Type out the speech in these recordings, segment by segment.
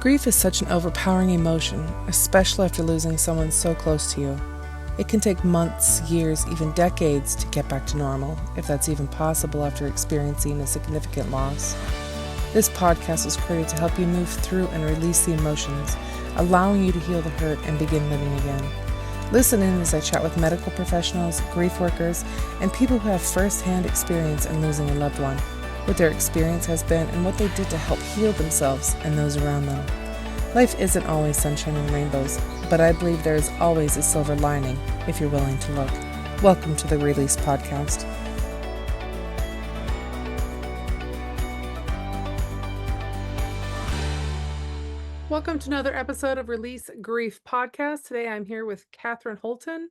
Grief is such an overpowering emotion, especially after losing someone so close to you. It can take months, years, even decades to get back to normal, if that's even possible after experiencing a significant loss. This podcast was created to help you move through and release the emotions, allowing you to heal the hurt and begin living again. Listen in as I chat with medical professionals, grief workers, and people who have first-hand experience in losing a loved one, what their experience has been, and what they did to help heal themselves and those around them. Life isn't always sunshine and rainbows, but I believe there is always a silver lining if you're willing to look. Welcome to the Release Podcast. Welcome to another episode of Release Grief Podcast. Today I'm here with Kathryn Holeton.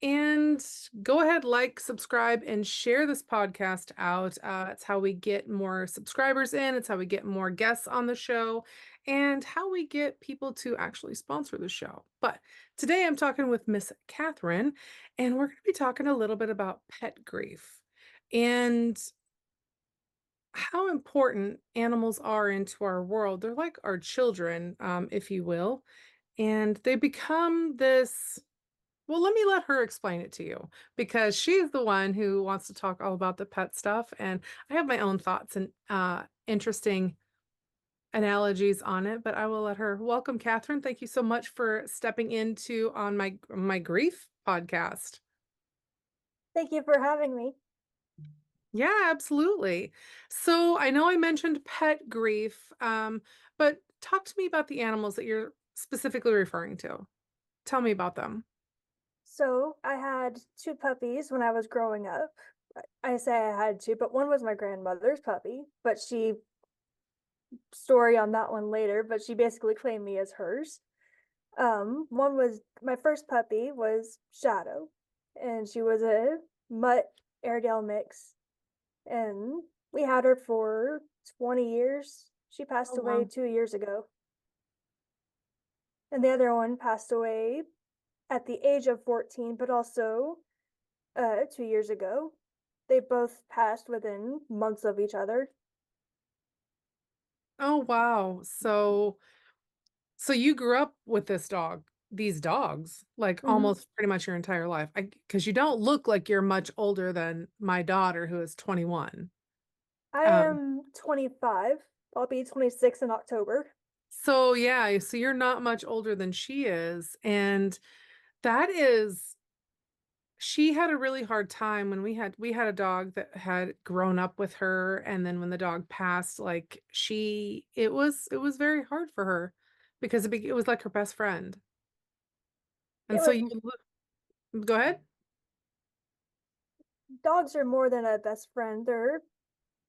And go ahead, like, subscribe, and share this podcast out. It's how we get more subscribers in. It's how we get more guests on the show and how we get people to actually sponsor the show. But today I'm talking with Miss Kathryn, and we're going to be talking a little bit about pet grief and how important animals are into our world. They're like our children, if you will, and they become this. Well, let her explain it to you because she's the one who wants to talk all about the pet stuff, and I have my own thoughts and interesting analogies on it, but I will let her. Welcome, Kathryn. Thank you so much for stepping into on my grief podcast. Thank you for having me. Yeah, absolutely. So I know I mentioned pet grief, but talk to me about the animals that you're specifically referring to. Tell me about them. So, I had two puppies when I was growing up. I say I had two, but one was my grandmother's puppy, but story on that one later, but she basically claimed me as hers. One was my first puppy was Shadow, and she was a mutt Airedale mix, and we had her for 20 years. She Oh, passed away wow. 2 years ago. And the other one passed away at the age of 14, but also 2 years ago. They both passed within months of each other. Oh, wow. So you grew up with these dogs, like Hmm. almost pretty much your entire life. Because you don't look like you're much older than my daughter, who is 21. I Um, am 25. I'll be 26 in October. so yeah, so you're not much older than she is. And that is, she had a really hard time when we had a dog that had grown up with her, and then when the dog passed, like it was very hard for her because it was like her best friend. And It so was you go ahead. Dogs are more than a best friend. They're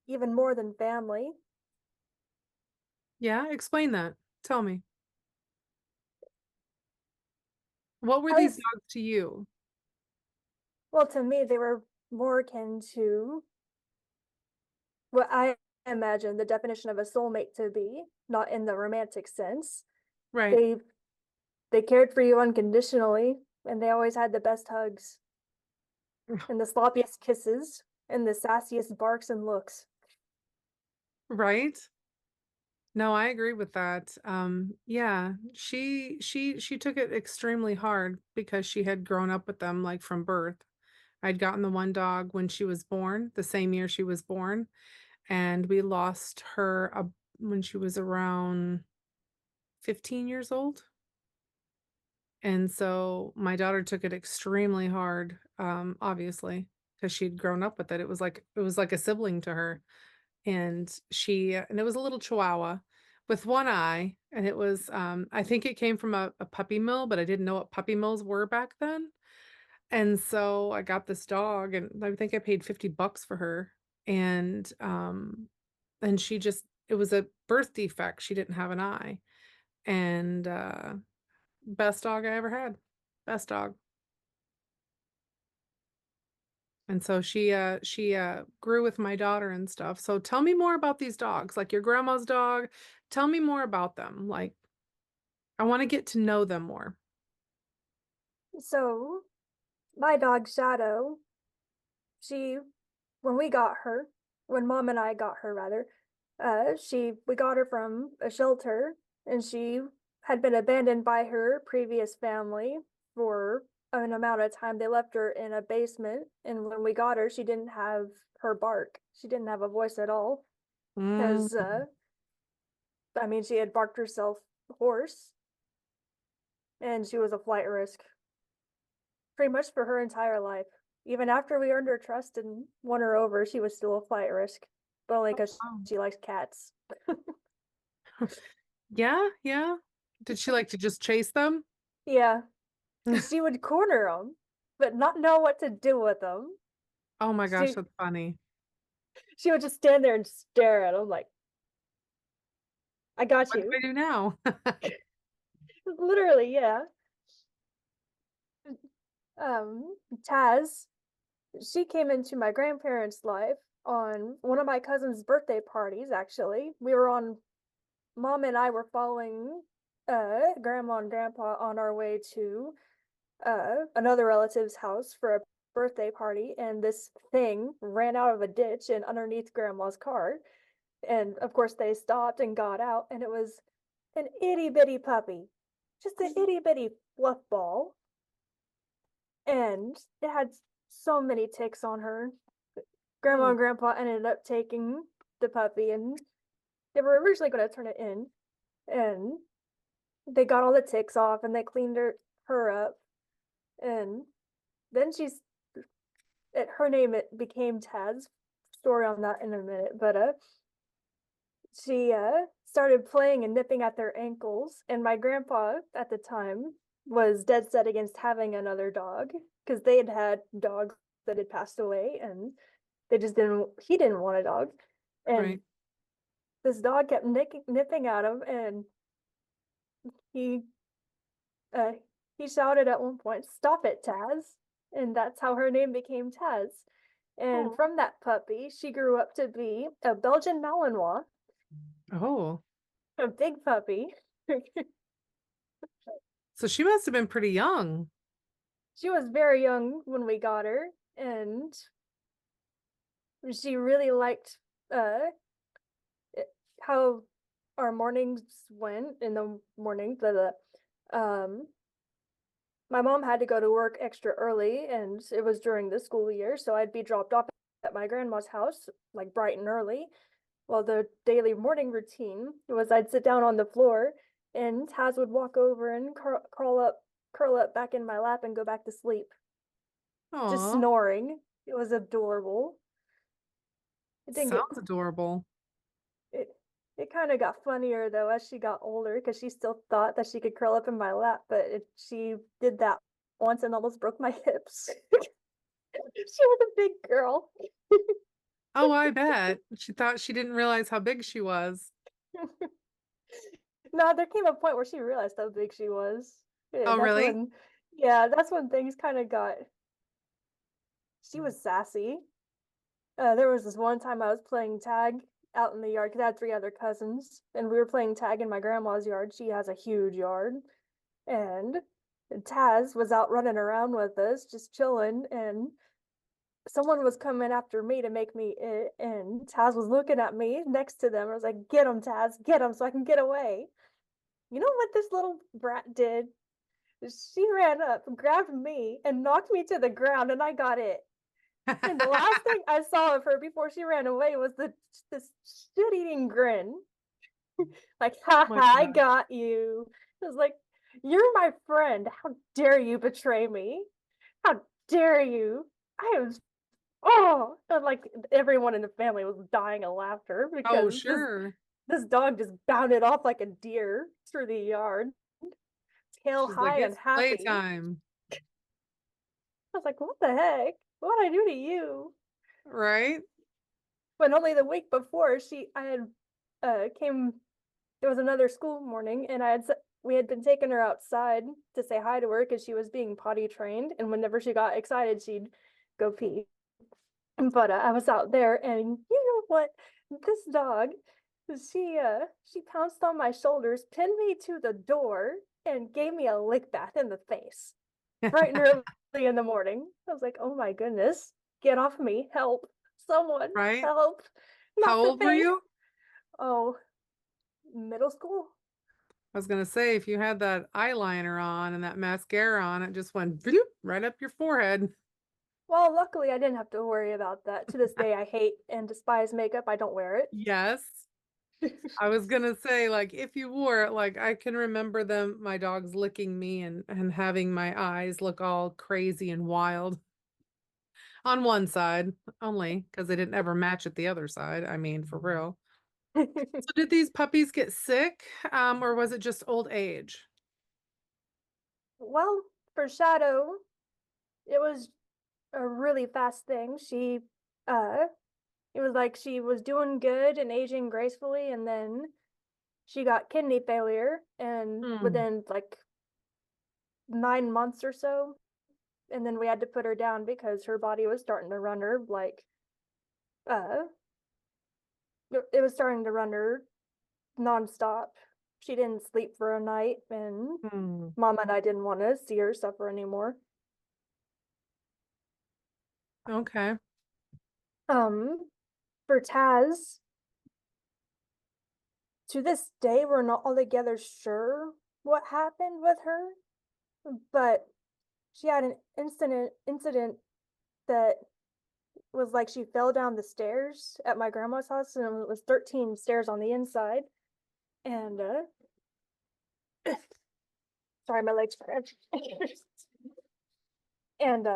even more than family. Yeah, explain that. Tell me. What were At these least, dogs to you? well, to me, they were more akin to what I imagine the definition of a soulmate to be, not in the romantic sense. Right. They they cared for you unconditionally, and they always had the best hugs and the sloppiest kisses and the sassiest barks and looks. Right? No, I agree with that. Yeah, she took it extremely hard because she had grown up with them like from birth. I'd gotten the one dog when she was born, the same year she was born, and we lost her when she was around 15 years old. And so my daughter took it extremely hard, obviously, because she'd grown up with it. It was like a sibling to her. And it was a little chihuahua with one eye, and it was I think it came from a puppy mill, but I didn't know what puppy mills were back then. And so I got this dog, and I think I paid $50 for her. And she just it was a birth defect. She didn't have an eye. And best dog I ever had. Best dog. And so she grew with my daughter and stuff. So tell me more about these dogs, like your grandma's dog. Tell me more about them. Like I want to get to know them more. So, my dog Shadow, she, when we got her, when mom and I got her rather, We got her from a shelter, and she had been abandoned by her previous family for an amount of time. They left her in a basement, and when we got her, she didn't have her bark. She didn't have a voice at all, Mm. because I mean, she had barked herself hoarse, and she was a flight risk pretty much for her entire life. Even after we earned her trust and won her over, she was still a flight risk, but only because Wow. she likes cats. Yeah, yeah. Did she like to just chase them? Yeah, because she would corner them, but not know what to do with them. Oh my gosh, She that's funny. she would just stand there and stare at them like, "I got What do you." I do now? Literally, yeah. Um, Taz, she came into my grandparents' life on one of my cousin's birthday parties, actually. Mom and I were following grandma and grandpa on our way to another relative's house for a birthday party, and this thing ran out of a ditch and underneath grandma's car. And of course, they stopped and got out, and it was an itty bitty puppy, just an itty bitty fluff ball. And it had so many ticks on her. Grandma Mm. and grandpa ended up taking the puppy, and they were originally going to turn it in. And they got all the ticks off and they cleaned her up. And then her name, it became Taz. Story on that in a minute. But she started playing and nipping at their ankles, and my grandpa at the time was dead set against having another dog because they had had dogs that had passed away, and they just didn't he didn't want a dog. And Right. this dog kept nipping at him, and he uh he shouted at one point, "Stop it, Taz." And that's how her name became Taz. And Oh. from that puppy, she grew up to be a Belgian Malinois, Oh. a big puppy. So she must have been pretty young. She was very young when we got her, and she really liked uh how our mornings went in the morning. My mom had to go to work extra early, and it was during the school year, so I'd be dropped off at my grandma's house like bright and early. Well, the daily morning routine was I'd sit down on the floor, and Taz would walk over and curl up back in my lap and go back to sleep, just Aw, snoring. It was adorable. It didn't get sounds adorable. it it kind of got funnier though as she got older because she still thought that she could curl up in my lap, but she did that once and almost broke my hips. She was a big girl. Oh, I bet. She thought she didn't realize how big she was. No, there came a point where she realized how big she was. Yeah, Oh, really? that's when things kind of got. She was sassy. There was this one time I was playing tag out in the yard because I had three other cousins, and we were playing tag in my grandma's yard. She has a huge yard, and Taz was out running around with us, just chilling, and someone was coming after me to make me it, and Taz was looking at me next to them. I was like, "Get him, Taz, get him, so I can get away." You know what this little brat did? She ran up, grabbed me, and knocked me to the ground, and I got it. And the last thing I saw of her before she ran away was this shit-eating grin. Like, Oh ha my ha, I gosh. got you. I was like, "You're my friend. How dare you betray me? How dare you?" I was and like everyone in the family was dying of laughter Oh, because sure. this dog just bounded off like a deer through the yard, tail She's like, high and it's happy. playtime, I was like, "What the heck? What'd I do to you?" right? But only the week before, I had came. It was another school morning, and we had been taking her outside to say hi to her because she was being potty trained, and whenever she got excited, she'd go pee. But I was out there, and you know what? This dog, she pounced on my shoulders, pinned me to the door, and gave me a lick bath in the face, bright and early in the morning. I was like, "Oh my goodness, get off me! Help! Someone Right? help!" How Not the old were face. you? Oh, middle school? I was gonna say, if you had that eyeliner on and that mascara on, it just went bloop right up your forehead. Well, luckily I didn't have to worry about that. To this day, I hate and despise makeup. I don't wear it. Yes. I was gonna say, like, if you wore it, like, I can remember my dogs licking me and having my eyes look all crazy and wild on one side only because they didn't ever match at the other side. I mean, for real. So did these puppies get sick, or was it just old age? Well, for Shadow, it was a really fast thing. Uh, it was like she was doing good and aging gracefully, and then she got kidney failure, and Hmm. within like 9 months or so, and then we had to put her down because her body was starting to run her uh, it was starting to run her nonstop. She didn't sleep for a night, and Hmm. Mom and I didn't want to see her suffer anymore. Okay. Um, for Taz, to this day, we're not altogether sure what happened with her, but she had an incident that was like she fell down the stairs at my grandma's house, and it was 13 stairs on the inside. And sorry, my legs cramped. And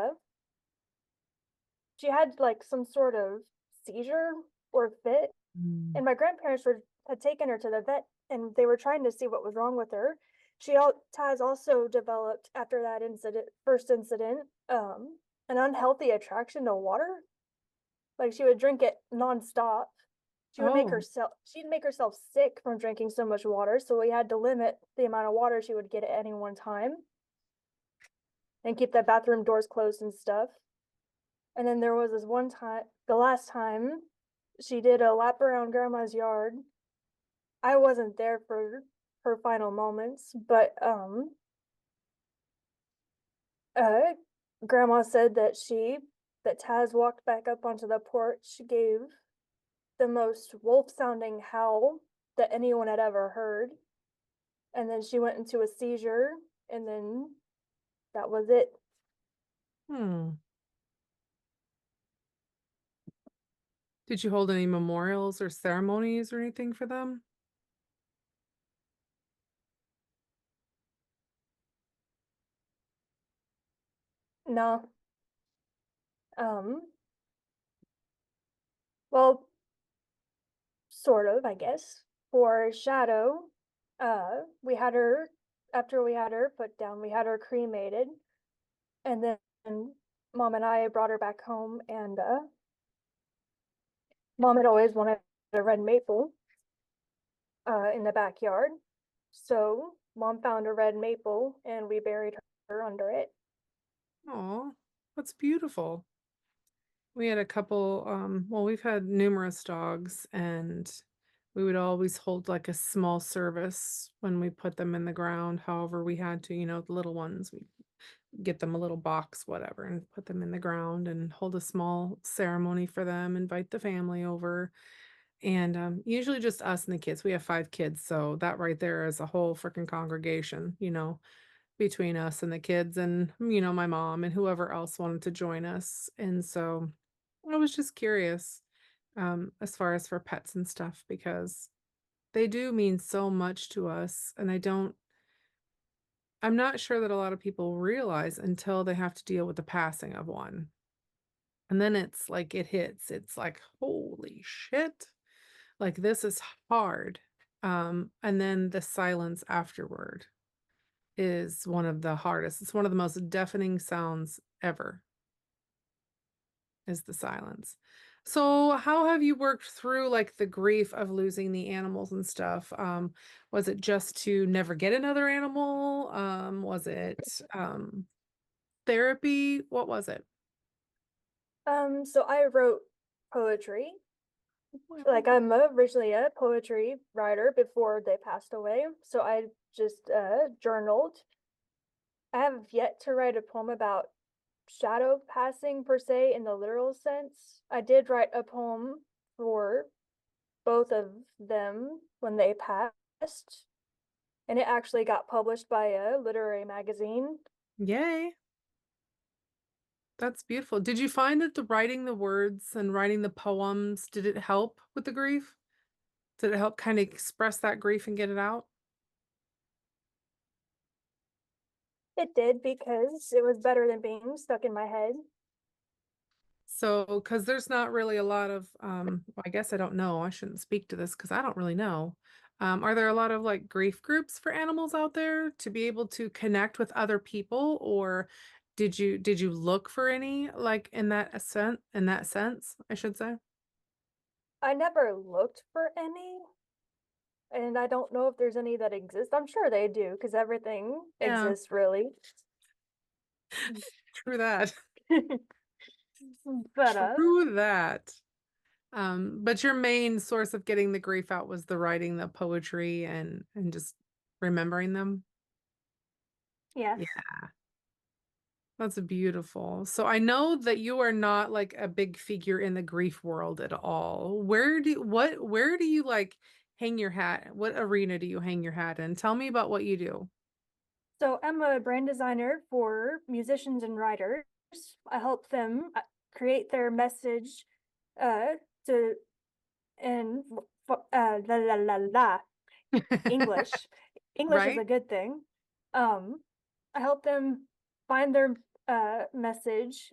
she had like some sort of seizure or fit, Mm. and my grandparents had taken her to the vet, and they were trying to see what was wrong with her. Taz also developed after that first incident, an unhealthy attraction to water. Like she would drink it nonstop. Oh. She'd make herself sick from drinking so much water, so we had to limit the amount of water she would get at any one time and keep the bathroom doors closed and stuff. And then there was this one time, the last time she did a lap around grandma's yard. I wasn't there for her final moments, but uh grandma said that Taz walked back up onto the porch, gave the most wolf sounding howl that anyone had ever heard, and then she went into a seizure, and then that was it. Hmm. Did you hold any memorials or ceremonies or anything for them? No. Um well, sort of, I guess. For Shadow, we had her after we had her put down, we had her cremated, and then Mom and I brought her back home, and Mom had always wanted a red maple in the backyard. So Mom found a red maple and we buried her under it. Oh, that's beautiful. We had a couple, well, we've had numerous dogs, and we would always hold like a small service when we put them in the ground. However, we had to, the little ones, we get them a little box, whatever, and put them in the ground and hold a small ceremony for them, invite the family over. And usually just us and the kids. We have 5 kids, so that right there is a whole freaking congregation, between us and the kids and, my mom and whoever else wanted to join us. And so I was just curious, as far as for pets and stuff, because they do mean so much to us. And I'm not sure that a lot of people realize until they have to deal with the passing of one. And then it's like it hits. It's like, holy shit. Like this is hard. And then the silence afterward is one of the hardest. It's one of the most deafening sounds ever, is the silence. So, how have you worked through, like, the grief of losing the animals and stuff? Was it just to never get another animal? Was it, therapy? What was it? So I wrote poetry. Like Wow. I'm originally a poetry writer before they passed away. So I just journaled. I have yet to write a poem about shadow passing per se in the literal sense. I did write a poem for both of them when they passed, and it actually got published by a literary magazine. Yay. That's beautiful. Did you find that the writing the words and writing the poems, did it help with the grief? Did it help kind of express that grief and get it out? It did because it was better than being stuck in my head. So, because there's not really a lot of, well, I guess I don't know. I shouldn't speak to this because I don't really know. Are there a lot of like grief groups for animals out there to be able to connect with other people, or did you look for any like in that sense, I should say? I never looked for any, and I don't know if there's any that exist. I'm sure they do because everything Yeah, exists really. true that. But True that. But your main source of getting the grief out was the writing, the poetry, and just remembering them. yes. Yeah, that's beautiful. So I know that you are not like a big figure in the grief world at all. Where do you like hang your hat? What arena do you hang your hat in? Tell me about what you do. So I'm a brand designer for musicians and writers. I help them create their message uh to and la la la la English. English is Right? a good thing. Um, I help them find their message,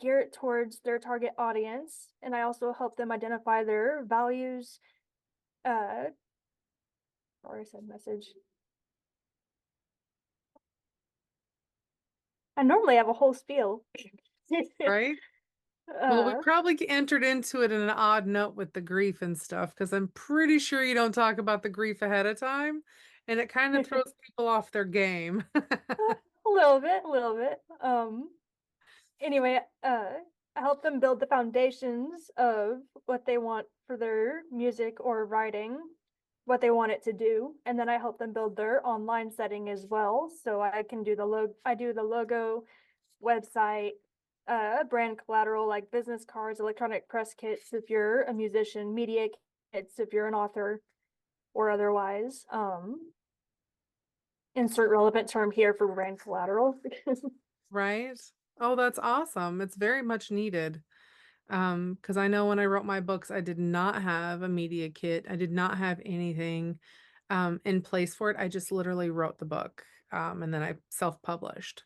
gear it towards their target audience, and I also help them identify their values. Uh, or I said message. I normally have a whole spiel. Right? Well, we uh, probably entered into it in an odd note with the grief and stuff because I'm pretty sure you don't talk about the grief ahead of time, and it kind of throws people off their game. a little bit, a little bit. Anyway, I help them build the foundations of what they want for their music or writing, what they want it to do, and then I help them build their online setting as well. So I can do I do the logo, website, brand collateral like business cards, electronic press kits if you're a musician, media kits if you're an author or otherwise. Insert relevant term here for brand collateral. Right? Oh, that's awesome. It's very much needed. Because I know when I wrote my books, I did not have a media kit. I did not have anything in place for it. I just literally wrote the book and then I self-published.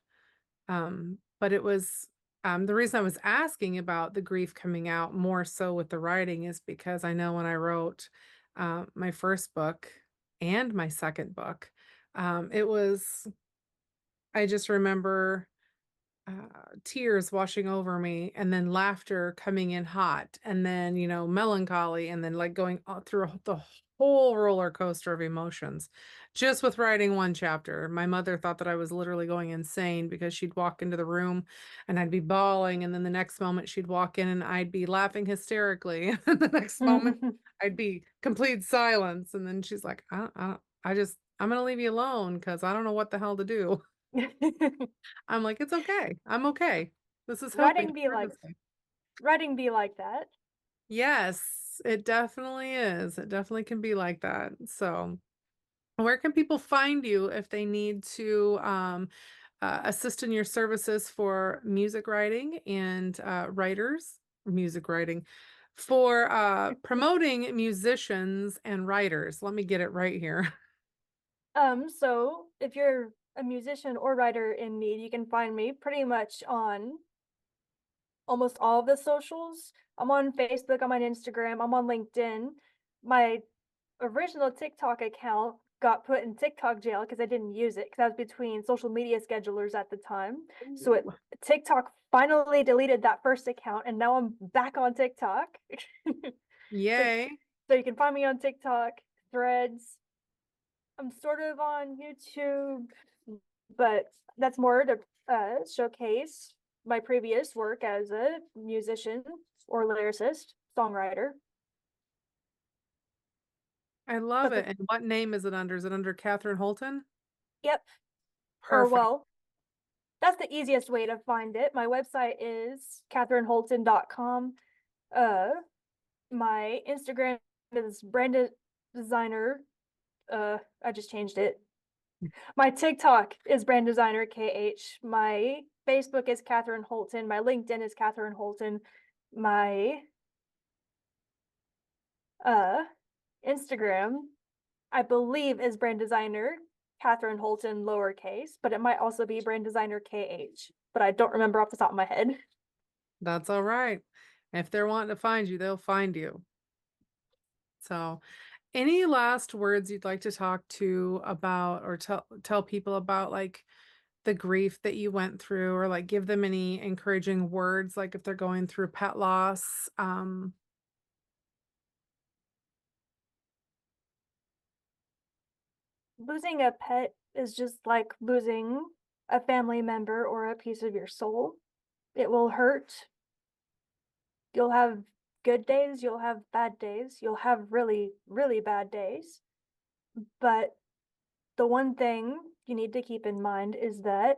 But it was the reason I was asking about the grief coming out more so with the writing is because I know when I wrote my first book and my second book, it was, I just remember tears washing over me and then laughter coming in hot and then melancholy and then like going through the whole roller coaster of emotions just with writing one chapter. My mother thought that I was literally going insane because she'd walk into the room and I'd be bawling and then the next moment she'd walk in and I'd be laughing hysterically and the next moment I'd be complete silence and then she's like I'm gonna leave you alone because I don't know what the hell to do. I'm like, "It's okay. I'm okay. This is helping. Writing be Turn like this way." writing be like that. Yes, it definitely is. It definitely can be like that. So, where can people find you if they need to assist in your services for music writing and music writing, for promoting musicians and writers? Let me get it right here. So if you're a musician or writer in need, you can find me pretty much on almost all of the socials. I'm on Facebook, I'm on Instagram, I'm on LinkedIn. My original TikTok account got put in TikTok jail because I didn't use it because I was between social media schedulers at the time. So Ooh, TikTok finally deleted that first account and now I'm back on TikTok. So yay. so you can find me on TikTok, Threads. I'm sort of on YouTube, but that's more to showcase my previous work as a musician or lyricist, songwriter. I love But it. And what name is it under? Is it under Kathryn Holeton? yep, or Perfect. well, that's the easiest way to find it. My website is kathrynholton.com. Uh, my Instagram is brand designer. I just changed it. My TikTok is brand designer KH. My Facebook is Kathryn Holeton. My LinkedIn is Kathryn Holeton. My uh Instagram, I believe, is brand designer Kathryn Holeton lowercase, but it might also be brand designer KH. But I don't remember off the top of my head. That's all right. If they're wanting to find you, they'll find you. So, any last words you'd like to talk to about or tell people about like the grief that you went through or like give them any encouraging words like if they're going through pet loss? Losing a pet is just like losing a family member or a piece of your soul. It will hurt. You'll have good days, you'll have bad days, you'll have really, really bad days. But the one thing you need to keep in mind is that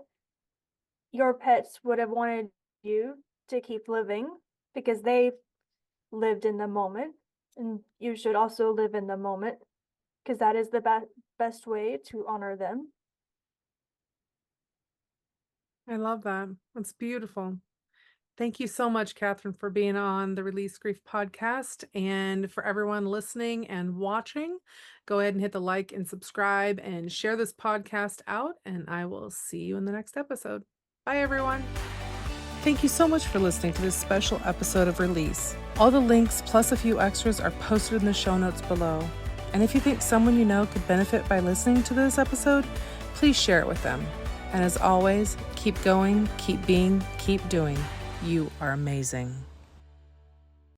your pets would have wanted you to keep living because they lived in the moment. And you should also live in the moment because that is the best way to honor them. I love that. That's beautiful. Thank you so much, Catherine, for being on the Release Grief podcast. And for everyone listening and watching, go ahead and hit the like and subscribe and share this podcast out. And I will see you in the next episode. Bye, everyone. Thank you so much for listening to this special episode of Release. All the links plus a few extras are posted in the show notes below. And if you think someone you know could benefit by listening to this episode, please share it with them. And as always, keep going, keep being, keep doing. You are amazing.